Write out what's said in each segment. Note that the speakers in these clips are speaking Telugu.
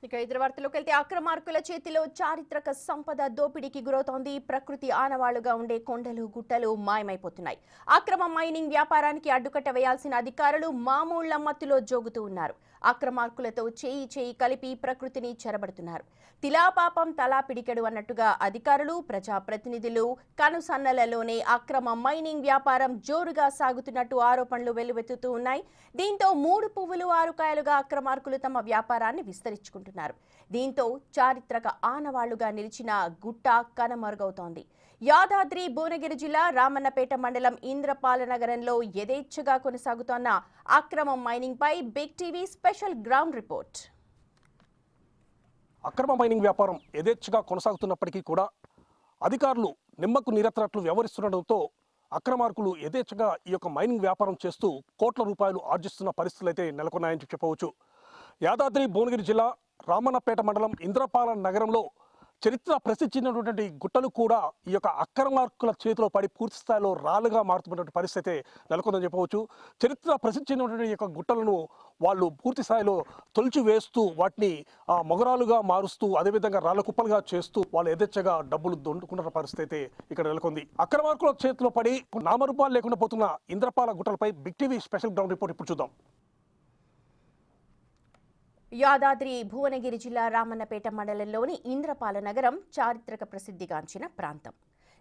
ఇక ఇతర వార్తల్లోకి వెళ్తే అక్రమార్కుల చేతిలో చారిత్రక సంపద దోపిడీకి గురవుతోంది. ప్రకృతి ఆనవాళ్లుగా ఉండే కొండలు గుట్టలు మాయమైపోతున్నాయి. అక్రమ మైనింగ్ వ్యాపారానికి అడ్డుకట్ట వేయాల్సిన అధికారులు మామూళ్ల మత్తులో జోగుతూ ఉన్నారు. అక్రమార్కులతో చేయి చేయి కలిపి ప్రకృతిని చెరబడుతున్నారు. తిలాపాపం తలా పిడికెడు అన్నట్టుగా అధికారులు ప్రజాప్రతినిధులు కనుసన్నలలోనే అక్రమ మైనింగ్ వ్యాపారం జోరుగా సాగుతున్నట్టు ఆరోపణలు వెల్లువెత్తుతూ ఉన్నాయి. దీంతో 3 పువ్వులు 6 కాయలుగా అక్రమార్కులు తమ వ్యాపారాన్ని విస్తరించుకుంటున్నారు. దీంతో చారిత్రక ఆనవాళ్లుగా నిలిచిన గుట్ట కనుమరుగవుతోంది. యాదాద్రి భువనగిరి జిల్లా రామన్నపేట మండలం ఇంద్రపాల నగరంలో యథేచ్ఛగా కొనసాగుతోన్న అక్రమ మైనింగ్ పై big TV special ground report. అక్రమ మైనింగ్ వ్యాపారం యథేచ్ఛగా కొనసాగుతున్నప్పటికీ కూడా అధికారులు నిమ్మకు నీరెత్తనట్లు వ్యవహరిస్తుండటంతో అక్రమార్కులు యథేచ్ఛగా ఈ యొక్క మైనింగ్ వ్యాపారం చేస్తూ కోట్ల రూపాయలు ఆర్జిస్తున్న పరిస్థితులు అయితే నెలకొన్నాయని చెప్పవచ్చు. యాదాద్రి భువనగిరి జిల్లా రామన్నపేట మండలం ఇంద్రపాల నగరంలో చరిత్ర ప్రసిద్ధి చెందినటువంటి గుట్టలు కూడా ఈ యొక్క అక్రమార్కుల చేతిలో పడి పూర్తి స్థాయిలో రాళ్ళుగా మారుతున్నటువంటి పరిస్థితి నెలకొందని చెప్పవచ్చు. చరిత్ర ప్రసిద్ధి చెందినటువంటి ఈ యొక్క గుట్టలను వాళ్ళు పూర్తి స్థాయిలో తొలిచి వేస్తూ వాటిని మొగరాలుగా మారుస్తూ అదేవిధంగా రాళ్ళ కుప్పలుగా చేస్తూ వాళ్ళు యథేచ్ఛగా డబ్బులు దొండుకున్న పరిస్థితి అయితే ఇక్కడ నెలకొంది. అక్రమార్కుల చేతిలో పడి నామరూపాలు లేకుండా పోతున్న ఇంద్రపాల గుట్టలపై big TV special ground report ఇప్పుడు చూద్దాం. యాదాద్రి భువనగిరి జిల్లా రామన్నపేట మండలంలోని ఇంద్రపాల నగరం చారిత్రక ప్రసిద్ధిగాంచిన ప్రాంతం.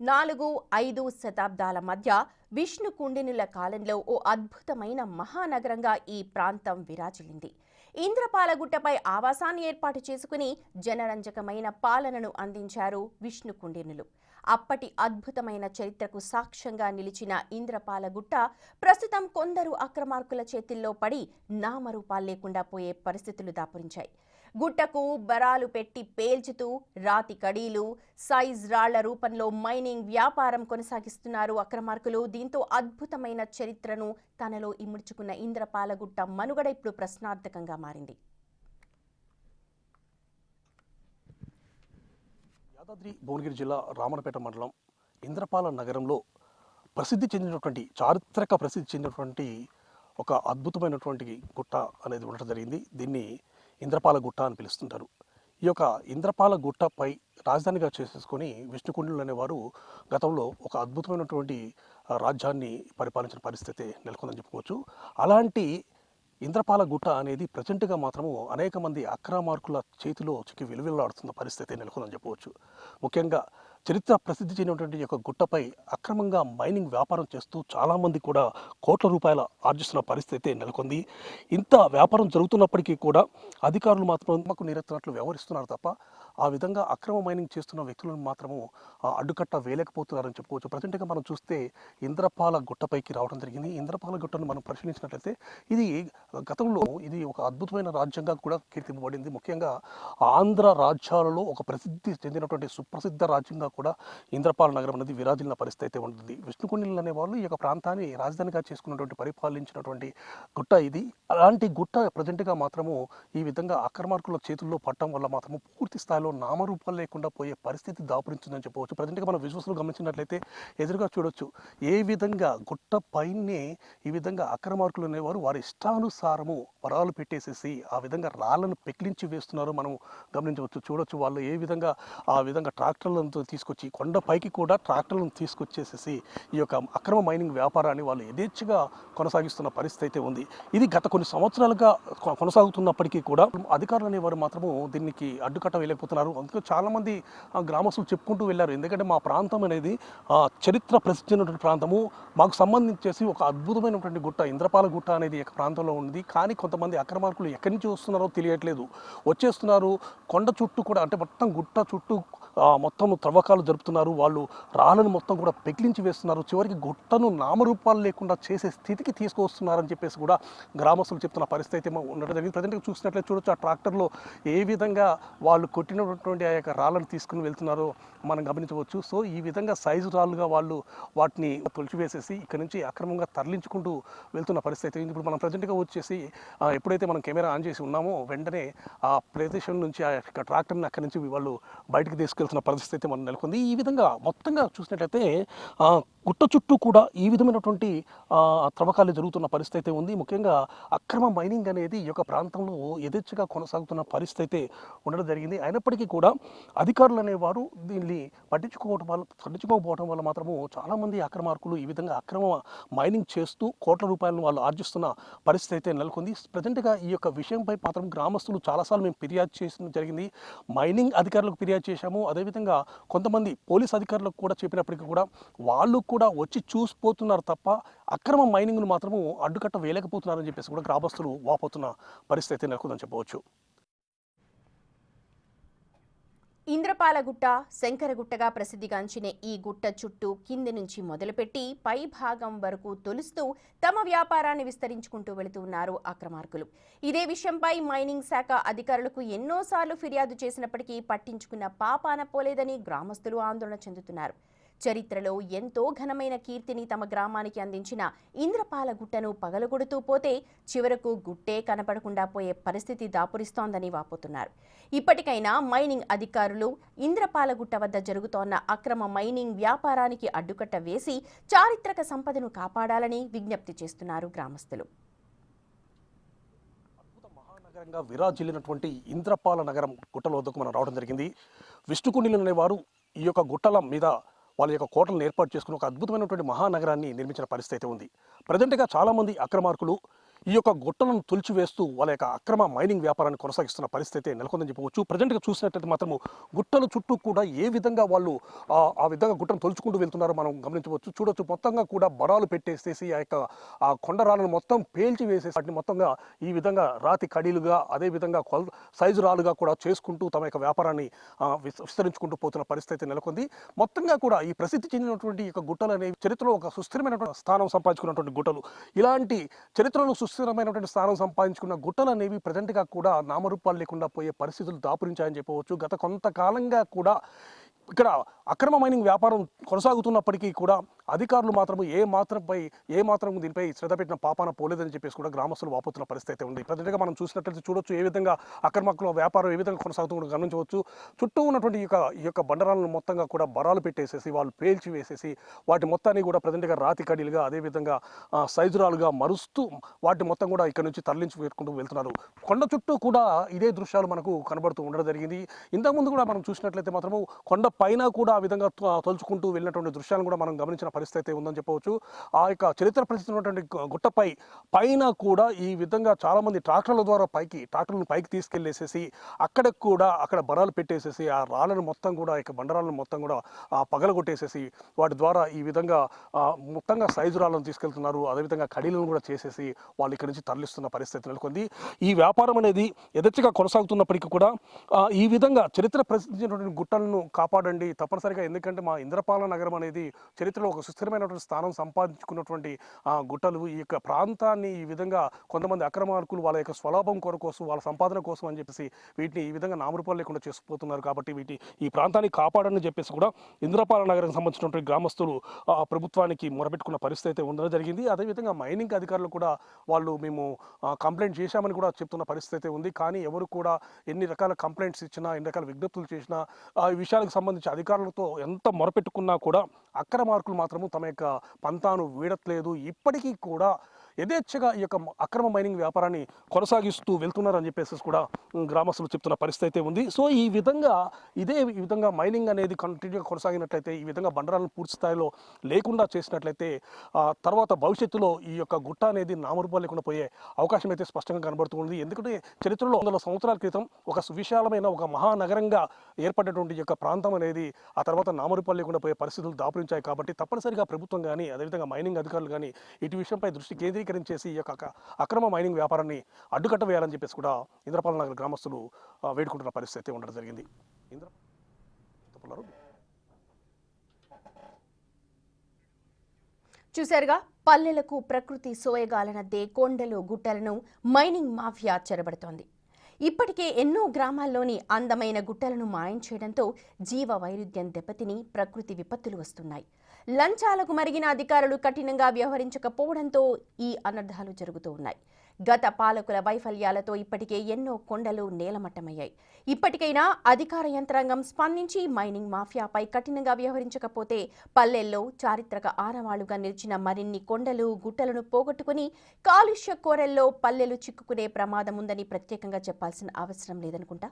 4-5 శతాబ్దాల మధ్య విష్ణు కుండినుల కాలంలో ఓ అద్భుతమైన మహానగరంగా ఈ ప్రాంతం విరాజిల్లింది. ఇంద్రపాలగుట్టపై ఆవాసాన్ని ఏర్పాటు చేసుకుని జనరంజకమైన పాలనను అందించారు విష్ణు కుండినులు. అప్పటి అద్భుతమైన చరిత్రకు సాక్ష్యంగా నిలిచిన ఇంద్రపాలగుట్ట ప్రస్తుతం కొందరు అక్రమార్కుల చేతిల్లో పడి నామరూపాలు లేకుండా పోయే పరిస్థితులు దాపురించాయి. గుట్టకు బరాలు పెట్టి పేల్చుతూ రాతి కడీలు సైజ్ రాళ్ల రూపంలో మైనింగ్ వ్యాపారం కొనసాగిస్తున్నారు అక్రమార్కులు. దీంతో అద్భుతమైన చరిత్రను తనలో ఇముడ్చుకున్న ఇంద్రపాలగుట్ట మనుగడ ఇప్పుడు ప్రశ్నార్థకంగా మారింది. యాదాద్రి భువనగిరి జిల్లా రామన్నపేట మండలం ఇంద్రపాల నగరంలో ప్రసిద్ధి చెందినటువంటి చారిత్రక ప్రసిద్ధి చెందినటువంటి ఒక అద్భుతమైనటువంటి గుట్ట అనేది ఉండటం జరిగింది. దీన్ని ఇంద్రపాల గుట్ట అని పిలుస్తుంటారు. ఈ యొక్క ఇంద్రపాల గుట్టపై రాజధానిగా చేసేసుకొని విష్ణుకుండినులు అనేవారు గతంలో ఒక అద్భుతమైనటువంటి రాజ్యాన్ని పరిపాలించిన పరిస్థితి నెలకొందని చెప్పుకోవచ్చు. అలాంటి ఇంద్రపాల గుట్ట అనేది ప్రజెంట్గా మాత్రము అనేక మంది అక్రమార్కుల చేతిలో చిక్కి విలువిల్లాడుతున్న పరిస్థితి నెలకొందని చెప్పవచ్చు. ముఖ్యంగా చరిత్ర ప్రసిద్ధి చెందినటువంటి యొక్క గుట్టపై అక్రమంగా మైనింగ్ వ్యాపారం చేస్తూ చాలామంది కూడా కోట్ల రూపాయల ఆర్జిస్తున్న పరిస్థితి నెలకొంది. ఇంత వ్యాపారం జరుగుతున్నప్పటికీ కూడా అధికారులు మాత్రం నిమ్మకు నీరెత్తినట్లు వ్యవహరిస్తున్నారు తప్ప ఆ విధంగా అక్రమ మైనింగ్ చేస్తున్న వ్యక్తులను మాత్రము అడ్డుకట్ట వేయలేకపోతున్నారని చెప్పుకోవచ్చు. ప్రజెంట్గా మనం చూస్తే ఇంద్రపాల గుట్టపైకి రావడం జరిగింది. ఇంద్రపాల గుట్టను మనం పరిశీలించినట్లయితే ఇది గతంలో ఇది ఒక అద్భుతమైన రాజ్యంగా కూడా కీర్తింపబడింది. ముఖ్యంగా ఆంధ్ర రాజ్యాలలో ఒక ప్రసిద్ధి చెందినటువంటి సుప్రసిద్ధ రాజ్యంగా కూడా ఇంద్రపాల నగరం అనేది విరాజిల్లిన పరిస్థితి అయితే ఉంటుంది. విష్ణుకుండినులు అనే వాళ్ళు ఈ యొక్క ప్రాంతాన్ని రాజధానిగా చేసుకున్నటువంటి పరిపాలించినటువంటి గుట్ట ఇది. అలాంటి గుట్ట ప్రజెంట్గా మాత్రము ఈ విధంగా అక్రమార్కుల చేతుల్లో పట్టడం వల్ల మాత్రము పూర్తి స్థాయిలో నామరూపాలు లేకుండా పోయే పరిస్థితి దాపురించిందని చెప్పవచ్చు. ప్రజెంట్గా మనం విజువల్స్లో గమనించినట్లయితే ఎదురుగా చూడొచ్చు ఏ విధంగా గుట్ట పైనే ఈ విధంగా అక్రమార్కులు అనేవారు వారి ఇష్టానుసారము వరాలు పెట్టేసేసి ఆ విధంగా రాళ్లను పెకిలించి వేస్తున్నారో మనం గమనించవచ్చు. చూడొచ్చు వాళ్ళు ఏ విధంగా ఆ విధంగా ట్రాక్టర్లను తీసుకొచ్చి కొండపైకి కూడా ట్రాక్టర్లను తీసుకొచ్చేసేసి ఈ యొక్క అక్రమ మైనింగ్ వ్యాపారాన్ని వాళ్ళు యథేచ్ఛగా కొనసాగిస్తున్న పరిస్థితి అయితే ఉంది. ఇది గత కొన్ని సంవత్సరాలుగా కొనసాగుతున్నప్పటికీ కూడా అధికారులు అనేవారు మాత్రము దీనికి అడ్డుకట్ట వేయలేకపోతున్నారు. అందుకే చాలామంది గ్రామస్తులు చెప్పుకుంటూ వెళ్ళారు. ఎందుకంటే మా ప్రాంతం అనేది చరిత్ర ప్రసిద్ధినటువంటి ప్రాంతము, మాకు సంబంధించేసి ఒక అద్భుతమైనటువంటి గుట్ట ఇంద్రపాల గుట్ట అనేది ఈ ప్రాంతంలో ఉంది. కానీ కొంతమంది అక్రమార్కులు ఎక్కడి నుంచి వస్తున్నారో తెలియట్లేదు, వచ్చేస్తున్నారు. కొండ చుట్టూ కూడా అంటే మొత్తం గుట్ట చుట్టూ మొత్తం త్రవ్వకాలు జరుపుతున్నారు. వాళ్ళు రాళ్ళను మొత్తం కూడా పెకిలించి వేస్తున్నారు. చివరికి గుట్టను నామరూపాలు లేకుండా చేసే స్థితికి తీసుకొస్తున్నారని చెప్పేసి కూడా గ్రామస్తులు చెప్తున్న పరిస్థితి అయితే ఉండడం జరిగింది. ప్రజెంట్గా చూసినట్లయితే చూడొచ్చు ఆ ట్రాక్టర్లో ఏ విధంగా వాళ్ళు కొట్టినటువంటి ఆ యొక్క రాళ్ళను తీసుకుని వెళ్తున్నారో మనం గమనించవచ్చు. సో ఈ విధంగా సైజు రాళ్ళుగా వాళ్ళు వాటిని తొలిచివేసేసి ఇక్కడ నుంచి అక్రమంగా తరలించుకుంటూ వెళ్తున్న పరిస్థితి. ఇప్పుడు మనం ప్రజెంట్గా వచ్చేసి ఎప్పుడైతే మనం కెమెరా ఆన్ చేసి ఉన్నామో వెంటనే ఆ ప్రదేశం నుంచి ఆ యొక్క ట్రాక్టర్ని అక్కడి నుంచి వాళ్ళు బయటకు తీసుకెళ్తున్న పరిస్థితి అయితే మనం నెలకొంది. ఈ విధంగా మొత్తంగా చూసినట్లయితే గుట్ట చుట్టూ కూడా ఈ విధమైనటువంటి త్రవ్వకాలు జరుగుతున్న పరిస్థితి అయితే ఉంది. ముఖ్యంగా అక్రమ మైనింగ్ అనేది ఈ యొక్క ప్రాంతంలో యథేచ్ఛగా కొనసాగుతున్న పరిస్థితి అయితే ఉండడం జరిగింది. అయినప్పటికీ కూడా అధికారులు అనేవారు దీన్ని పట్టించుకోకపోవడం వల్ల మాత్రము చాలామంది అక్రమార్కులు ఈ విధంగా అక్రమ మైనింగ్ చేస్తూ కోట్ల రూపాయలను వాళ్ళు ఆర్జిస్తున్న పరిస్థితి అయితే నెలకొంది. ప్రజెంట్గా ఈ యొక్క విషయంపై మాత్రం గ్రామస్తులు చాలాసార్లు మేము ఫిర్యాదు చేసిన జరిగింది. మైనింగ్ అధికారులకు ఫిర్యాదు చేశాము. అదేవిధంగా కొంతమంది పోలీస్ అధికారులకు కూడా చెప్పినప్పటికీ కూడా వాళ్ళు కూడా వచ్చి చూసిపోతున్నారు తప్ప అక్రమ మైనింగ్ను మాత్రము అడ్డుకట్ట వేయలేకపోతున్నారని చెప్పేసి కూడా గ్రామస్తులు వాపోతున్న పరిస్థితి అయితే నెలకొందని చెప్పవచ్చు. ఇంద్రపాలగుట్ట, శంకరగుట్టగా ప్రసిద్ధిగాంచిన ఈ గుట్ట చుట్టూ కింది నుంచి మొదలుపెట్టి పై భాగం వరకు తొలుస్తూ తమ వ్యాపారాన్ని విస్తరించుకుంటూ వెళుతున్నారు అక్రమార్కులు. ఇదే విషయంపై మైనింగ్ శాఖ అధికారులకు ఎన్నోసార్లు ఫిర్యాదు చేసినప్పటికీ పట్టించుకున్న పాపాన పోలేదని గ్రామస్తులు ఆందోళన చెందుతున్నారు. చరిత్రలో ఎంతో ఘనమైన కీర్తిని తమ గ్రామానికి అందించిన ఇంద్రపాలగుట్టను పగలగొడుతూ పోతే చివరకు గుట్టే కనపడకుండా పోయే పరిస్థితి దాపురిస్తోందని వాపోతున్నారు. ఇప్పటికైనా మైనింగ్ అధికారులు ఇంద్రపాలగుట్ట వద్ద జరుగుతోన్న అక్రమ మైనింగ్ వ్యాపారానికి అడ్డుకట్ట వేసి చారిత్రక సంపదను కాపాడాలని విజ్ఞప్తి చేస్తున్నారు గ్రామస్తులు. మహానగరంగా విరాజిల్లినటువంటి ఇంద్రపాల నగరం గుట్టల వద్దకు మనం రావడం జరిగింది. విష్ణుకుండిలు అనేవారు ఈ యొక్క గుట్టల మీద వాళ్ళ యొక్క కోటలను ఏర్పాటు చేసుకుని ఒక అద్భుతమైనటువంటి మహానగరాన్ని నిర్మించిన పరిస్థితి అయితే ఉంది. ప్రజెంట్గా చాలామంది అక్రమార్కులు ఈ యొక్క గుట్టలను తులిచివేస్తూ వాళ్ళ యొక్క అక్రమ మైనింగ్ వ్యాపారాన్ని కొనసాగిస్తున్న పరిస్థితి నెలకొందని చెప్పవచ్చు. ప్రజెంట్గా చూసినట్లయితే మాత్రము గుట్టల చుట్టూ కూడా ఏ విధంగా వాళ్ళు ఆ విధంగా గుట్టను తొలుచుకుంటూ వెళ్తున్నారో మనం గమనించవచ్చు. చూడొచ్చు, మొత్తంగా కూడా బరాలు పెట్టేసేసి ఆ యొక్క ఆ కొండరాలను మొత్తం పేల్చి వేసేసి వాటిని మొత్తంగా ఈ విధంగా రాతి కడీలుగా అదేవిధంగా సైజు రాలుగా కూడా చేసుకుంటూ తమ యొక్క వ్యాపారాన్ని విస్తరించుకుంటూ పోతున్న పరిస్థితి నెలకొంది. మొత్తంగా కూడా ఈ ప్రసిద్ధి చెందినటువంటి యొక్క గుట్టలు అనేవి చరిత్రలో ఒక సుస్థిరమైనటువంటి స్థానం సంపాదించుకున్నటువంటి గుట్టలు. ఇలాంటి చరిత్రలో సుస్థిరమైనటువంటి స్థానం సంపాదించుకున్న గుట్టలు అనేవి ప్రజెంట్గా కూడా నామరూపాలు లేకుండా పోయే పరిస్థితులు దాపురించాయని చెప్పవచ్చు. గత కొంతకాలంగా కూడా ఇక్కడ అక్రమ మైనింగ్ వ్యాపారం కొనసాగుతున్నప్పటికీ కూడా అధికారులు మాత్రము ఏ మాత్రం దీనిపై శ్రద్ధ పెట్టిన పాపాన పోలేదని చెప్పేసి కూడా గ్రామస్తులు వాపోతున్న పరిస్థితి ఉంది. ప్రజెంట్గా మనం చూసినట్లయితే చూడొచ్చు ఏ విధంగా అక్రమార్కుల వ్యాపారం ఏ విధంగా కొనసాగుతుందో గమనించవచ్చు. చుట్టూ ఉన్నటువంటి ఈ యొక్క బండరాలను మొత్తంగా కూడా బరాలు పెట్టేసేసి వాళ్ళు పేల్చి వేసేసి వాటి మొత్తాన్ని కూడా ప్రజెంట్గా రాతి కడీలుగా అదేవిధంగా సైజురాలుగా మరుస్తూ వాటి మొత్తం కూడా ఇక్కడ నుంచి తరలించి పెట్టుకుంటూ వెళ్తున్నారు. కొండ చుట్టూ కూడా ఇదే దృశ్యాలు మనకు కనబడుతూ ఉండడం జరిగింది. ఇంతకుముందు కూడా మనం చూసినట్లయితే మాత్రము కొండ పైన కూడా ఆ విధంగా తొలుచుకుంటూ వెళ్ళినటువంటి దృశ్యాలను కూడా మనం గమనించిన పరిస్థితి ఉందని చెప్పవచ్చు. ఆ యొక్క చరిత్ర ప్రసిద్ధినటువంటి గుట్టపై పైన కూడా ఈ విధంగా చాలామంది ట్రాక్టర్ల ద్వారా ట్రాక్టర్లను పైకి తీసుకెళ్లేసేసి అక్కడ బరాలు పెట్టేసేసి ఆ రాళ్ళను మొత్తం కూడా ఇక బండరాలను మొత్తం కూడా పగలగొట్టేసేసి వాటి ద్వారా ఈ విధంగా మొత్తంగా సైజు రాళ్ళను తీసుకెళ్తున్నారు. అదేవిధంగా కడీలను కూడా చేసేసి వాళ్ళు ఇక్కడ నుంచి తరలిస్తున్న పరిస్థితి నెలకొంది. ఈ వ్యాపారం అనేది యథేచ్ఛగా కొనసాగుతున్నప్పటికీ కూడా ఈ విధంగా చరిత్ర ప్రసిద్ధించినటువంటి గుట్టలను కాపాడండి తప్పనిసరిగా. ఎందుకంటే మా ఇంద్రపాల నగరం అనేది చరిత్రలో ఒక సుస్థిరమైనటువంటి స్థానం సంపాదించుకున్నటువంటి గుట్టలు. ఈ యొక్క ప్రాంతాన్ని ఈ విధంగా కొంతమంది అక్రమార్కులు వాళ్ళ యొక్క స్వలాభం కోసం వాళ్ళ సంపాదన కోసం అని చెప్పేసి వీటిని ఈ విధంగా నామరూపాలు లేకుండా చేసుకుపోతున్నారు. కాబట్టి ఈ ప్రాంతాన్ని కాపాడని చెప్పేసి కూడా ఇంద్రపాల నగరం సంబంధించినటువంటి గ్రామస్తులు ప్రభుత్వానికి మొరబెట్టుకున్న పరిస్థితి అయితే ఉండడం జరిగింది. అదేవిధంగా మైనింగ్ అధికారులు కూడా మేము కంప్లైంట్ చేశామని కూడా చెప్తున్న పరిస్థితి అయితే ఉంది. కానీ ఎవరు కూడా ఎన్ని రకాల కంప్లైంట్స్ ఇచ్చినా ఎన్ని రకాల విజ్ఞప్తులు చేసినా ఈ విషయాలకు సంబంధించి అధికారులతో ఎంత మొరపెట్టుకున్నా కూడా అక్రమార్కులు మాత్రము తమ యొక్క పంతాను వీడట్లేదు. ఇప్పటికీ కూడా యథేచ్ఛగా ఈ యొక్క అక్రమ మైనింగ్ వ్యాపారాన్ని కొనసాగిస్తూ వెళ్తున్నారని చెప్పేసి కూడా గ్రామస్తులు చెప్తున్న పరిస్థితి అయితే ఉంది. సో ఈ విధంగా మైనింగ్ అనేది కంటిన్యూగా కొనసాగినట్లయితే ఈ విధంగా బండరాలను పూర్తి స్థాయిలో లేకుండా చేసినట్లయితే తర్వాత భవిష్యత్తులో ఈ యొక్క గుట్ట అనేది నామరూపాలు లేకుండా పోయే అవకాశం అయితే స్పష్టంగా కనబడుతుంది. ఎందుకంటే చరిత్రలో 100 సంవత్సరాల క్రితం ఒక సువిశాలమైన ఒక మహానగరంగా ఏర్పడినటువంటి యొక్క ప్రాంతం అనేది ఆ తర్వాత నామరూపాలు లేకుండా పోయే పరిస్థితులు దాపురించాయి. కాబట్టి తప్పనిసరిగా ప్రభుత్వం కానీ అదేవిధంగా మైనింగ్ అధికారులు కానీ ఇటు విషయంపై దృష్టి కేంద్రీకరించేసి ఈ యొక్క అక్రమ మైనింగ్ వ్యాపారాన్ని అడ్డుకట్ట వేయాలని చెప్పేసి కూడా ఇంద్రపాల నగర గ్రామస్తులు వేడుకుంటున్న పరిస్థితి ఉండడం జరిగింది. చూశారుగా, పల్లెలకు ప్రకృతి సోయగాలనద్దే కొండలు గుట్టలను మైనింగ్ మాఫియా చెరబడుతోంది. ఇప్పటికే ఎన్నో గ్రామాల్లోని అందమైన గుట్టలను మాయం చేయడంతో జీవ వైరుధ్యం దెబ్బతిని ప్రకృతి విపత్తులు వస్తున్నాయి. లంచాలకు మరిగిన అధికారులు కఠినంగా వ్యవహరించకపోవడంతో ఈ అనర్థాలు జరుగుతూ ఉన్నాయి. గత పాలకుల వైఫల్యాలతో ఇప్పటికే ఎన్నో కొండలు నేలమట్టమయ్యాయి. ఇప్పటికైనా అధికార యంత్రాంగం స్పందించి మైనింగ్ మాఫియాపై కఠినంగా వ్యవహరించకపోతే పల్లెల్లో చారిత్రక ఆనవాళ్లుగా నిలిచిన మరిన్ని కొండలు గుట్టలను పోగొట్టుకుని కాలుష్య కోరల్లో పల్లెలు చిక్కుకునే ప్రమాదం ఉందని ప్రత్యేకంగా చెప్పాల్సిన అవసరం లేదనుకుంటా.